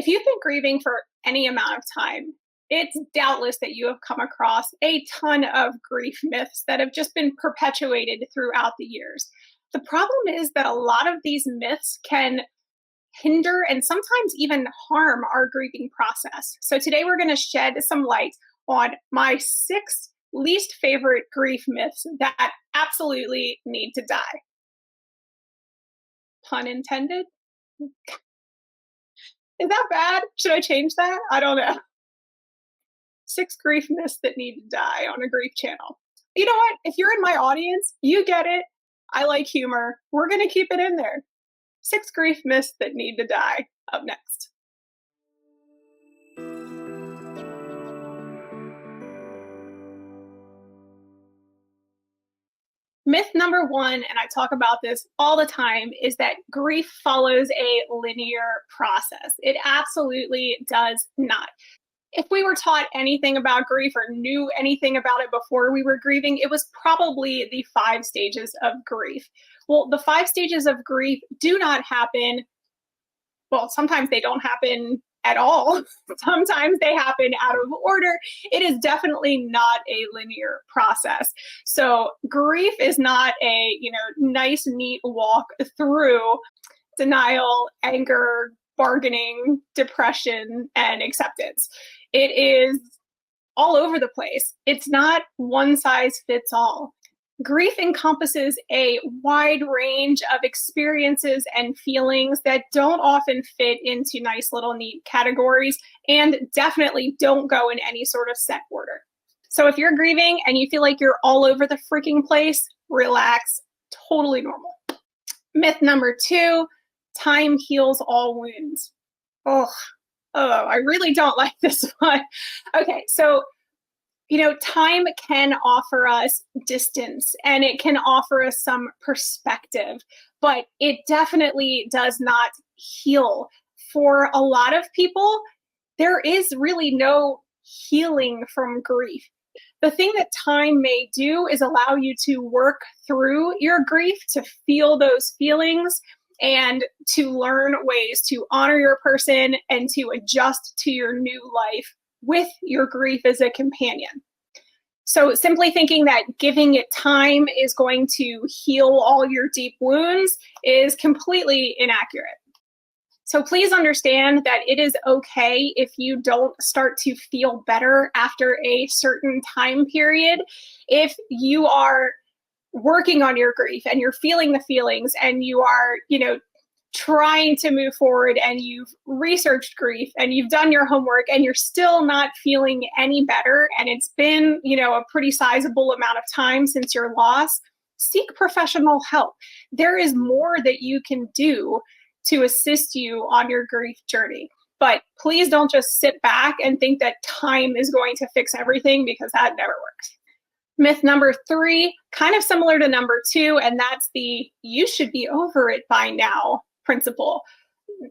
If you've been grieving for any amount of time, it's doubtless that you have come across a ton of grief myths that have just been perpetuated throughout the years. The problem is that a lot of these myths can hinder and sometimes even harm our grieving process. So today we're going to shed some light on my six least favorite grief myths that absolutely need to die. Pun intended? Is that bad? Should I change that? I don't know. Six grief myths that need to die on a grief channel. You know what? If you're in my audience, you get it. I like humor. We're going to keep it in there. Six grief myths that need to die. Up next. Myth number one, and I talk about this all the time, is that grief follows a linear process. It absolutely does not. If we were taught anything about grief or knew anything about it before we were grieving, it was probably the 5 stages of grief. Well, the 5 stages of grief do not happen. Well, sometimes they don't happen at all. Sometimes they happen out of order. It is definitely not a linear process. So grief is not a, nice, neat walk through denial, anger, bargaining, depression, and acceptance. It is all over the place. It's not one size fits all. Grief encompasses a wide range of experiences and feelings that don't often fit into nice little neat categories and definitely don't go in any sort of set order. So if you're grieving and you feel like you're all over the freaking place, relax, totally normal. Myth number 2, time heals all wounds. Oh, I really don't like this one. Okay, so time can offer us distance and it can offer us some perspective, but it definitely does not heal. For a lot of people, there is really no healing from grief. The thing that time may do is allow you to work through your grief, to feel those feelings, and to learn ways to honor your person and to adjust to your new life with your grief as a companion. So simply thinking that giving it time is going to heal all your deep wounds is completely inaccurate. So please understand that it is okay if you don't start to feel better after a certain time period. If you are working on your grief and you're feeling the feelings and you are, trying to move forward and you've researched grief and you've done your homework and you're still not feeling any better and it's been, a pretty sizable amount of time since your loss, seek professional help. There is more that you can do to assist you on your grief journey. But please don't just sit back and think that time is going to fix everything, because that never works. Myth number 3, kind of similar to number 2, and that's the "you should be over it by now" principle.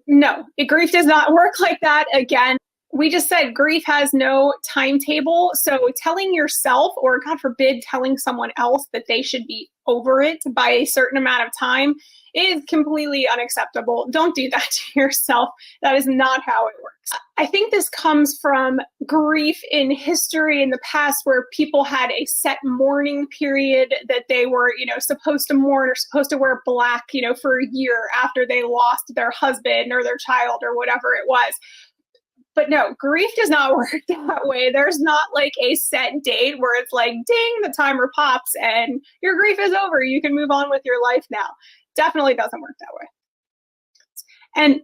No, grief does not work like that. Again, we just said grief has no timetable. So telling yourself, or God forbid, telling someone else that they should be over it by a certain amount of time is completely unacceptable. Don't do that to yourself. That is not how it works. I think this comes from grief in history in the past, where people had a set mourning period that they were, supposed to mourn or supposed to wear black, for a year after they lost their husband or their child or whatever it was. But no, grief does not work that way. There's not like a set date where it's like, ding, the timer pops and your grief is over. You can move on with your life now. Definitely doesn't work that way. And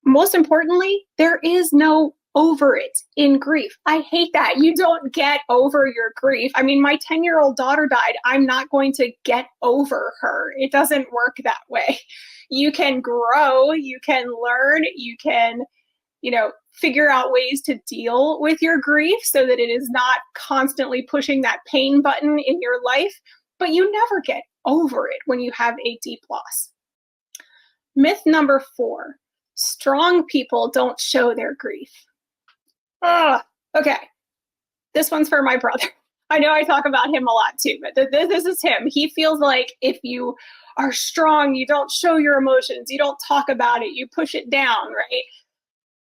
most importantly, there is no over it in grief. I hate that. You don't get over your grief. I mean, my 10-year-old daughter died. I'm not going to get over her. It doesn't work that way. You can grow, you can learn, you can, figure out ways to deal with your grief so that it is not constantly pushing that pain button in your life, but you never get over it when you have a deep loss. Myth number 4, strong people don't show their grief. Okay. This one's for my brother. I know I talk about him a lot too, but this is him. He feels like if you are strong, you don't show your emotions, you don't talk about it, you push it down, right?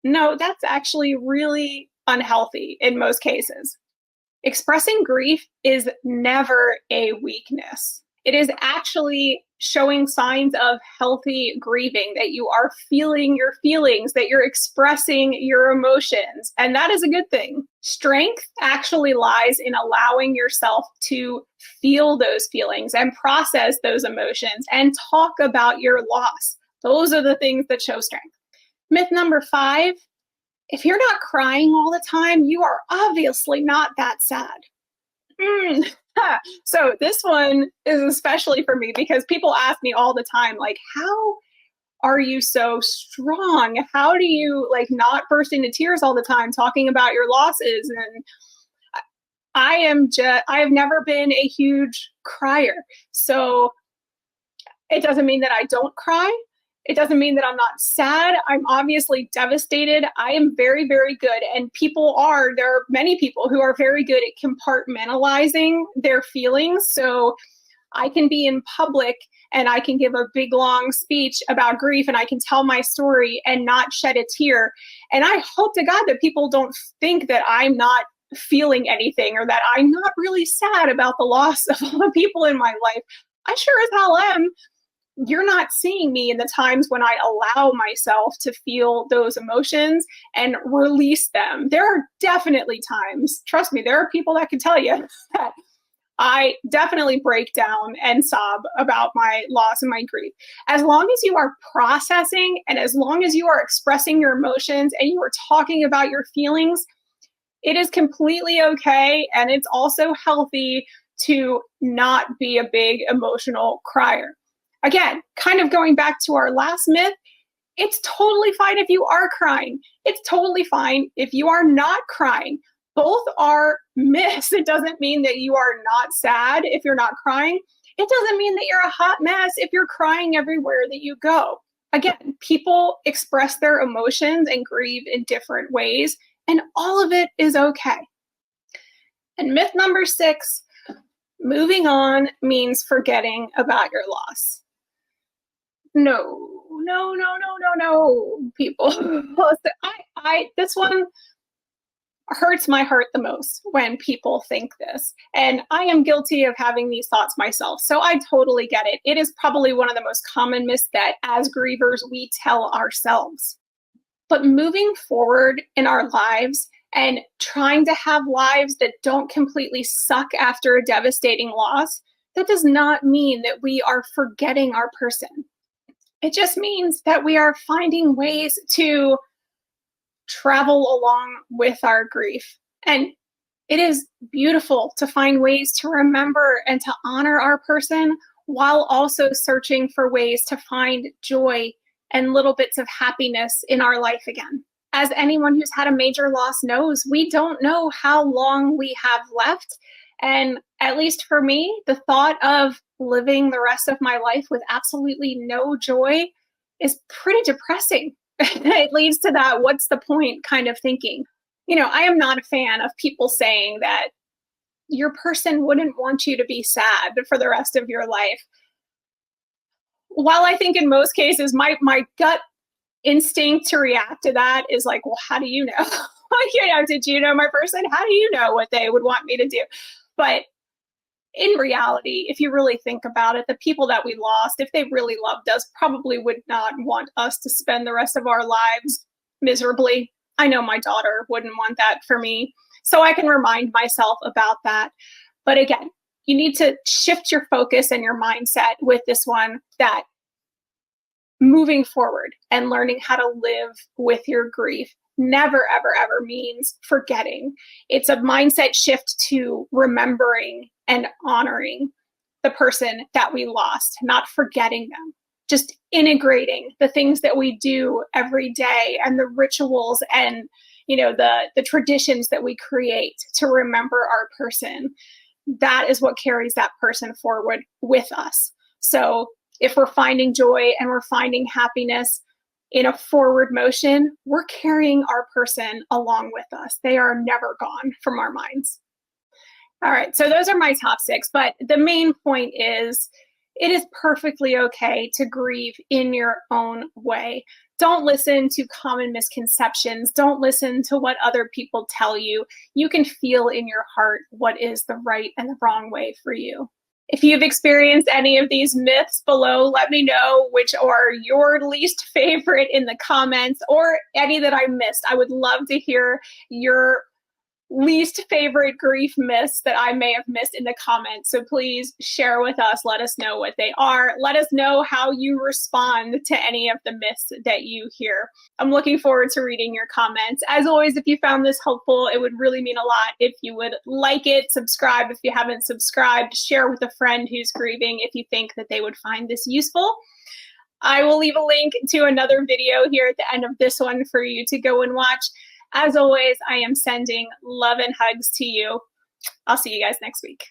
No, that's actually really unhealthy in most cases. Expressing grief is never a weakness. It is actually showing signs of healthy grieving, that you are feeling your feelings, that you're expressing your emotions, and that is a good thing. Strength actually lies in allowing yourself to feel those feelings and process those emotions and talk about your loss. Those are the things that show strength. Myth number 5, if you're not crying all the time, you are obviously not that sad. So this one is especially for me because people ask me all the time, like, how are you so strong? How do you like not burst into tears all the time talking about your losses? And I have never been a huge crier. So it doesn't mean that I don't cry. It doesn't mean that I'm not sad. I'm obviously devastated. I am very, very good. And there are many people who are very good at compartmentalizing their feelings. So I can be in public and I can give a big, long speech about grief and I can tell my story and not shed a tear. And I hope to God that people don't think that I'm not feeling anything or that I'm not really sad about the loss of all the people in my life. I sure as hell am. You're not seeing me in the times when I allow myself to feel those emotions and release them. There are definitely times, trust me, there are people that can tell you that I definitely break down and sob about my loss and my grief. As long as you are processing and as long as you are expressing your emotions and you are talking about your feelings, it is completely okay. And it's also healthy to not be a big emotional crier. Again, kind of going back to our last myth, it's totally fine if you are crying. It's totally fine if you are not crying. Both are myths. It doesn't mean that you are not sad if you're not crying. It doesn't mean that you're a hot mess if you're crying everywhere that you go. Again, people express their emotions and grieve in different ways, and all of it is okay. And myth number 6, moving on means forgetting about your loss. No, people. This one hurts my heart the most when people think this. And I am guilty of having these thoughts myself. So I totally get it. It is probably one of the most common myths that as grievers we tell ourselves. But moving forward in our lives and trying to have lives that don't completely suck after a devastating loss, that does not mean that we are forgetting our person. It just means that we are finding ways to travel along with our grief. And it is beautiful to find ways to remember and to honor our person while also searching for ways to find joy and little bits of happiness in our life again. As anyone who's had a major loss knows, we don't know how long we have left. And at least for me, the thought of living the rest of my life with absolutely no joy is pretty depressing. It leads to that what's the point kind of thinking. I am not a fan of people saying that your person wouldn't want you to be sad for the rest of your life. While I think in most cases, my gut instinct to react to that is like, well, how do you know? Did you know my person? How do you know what they would want me to do? But in reality, if you really think about it, the people that we lost, if they really loved us, probably would not want us to spend the rest of our lives miserably. I know my daughter wouldn't want that for me. So I can remind myself about that. But again, you need to shift your focus and your mindset with this one, that moving forward and learning how to live with your grief never, ever, ever means forgetting. It's a mindset shift to remembering and honoring the person that we lost, not forgetting them. Just integrating the things that we do every day and the rituals and the traditions that we create to remember our person. That is what carries that person forward with us. So if we're finding joy and we're finding happiness in a forward motion, we're carrying our person along with us. They are never gone from our minds. All right, so those are my top 6, but the main point is it is perfectly okay to grieve in your own way. Don't listen to common misconceptions. Don't listen to what other people tell you. You can feel in your heart what is the right and the wrong way for you. If you've experienced any of these myths below, let me know which are your least favorite in the comments, or any that I missed. I would love to hear your least favorite grief myths that I may have missed in the comments. So please share with us. Let us know what they are. Let us know how you respond to any of the myths that you hear. I'm looking forward to reading your comments. As always, if you found this helpful, it would really mean a lot if you would like it, subscribe if you haven't subscribed, share with a friend who's grieving if you think that they would find this useful. I will leave a link to another video here at the end of this one for you to go and watch. As always, I am sending love and hugs to you. I'll see you guys next week.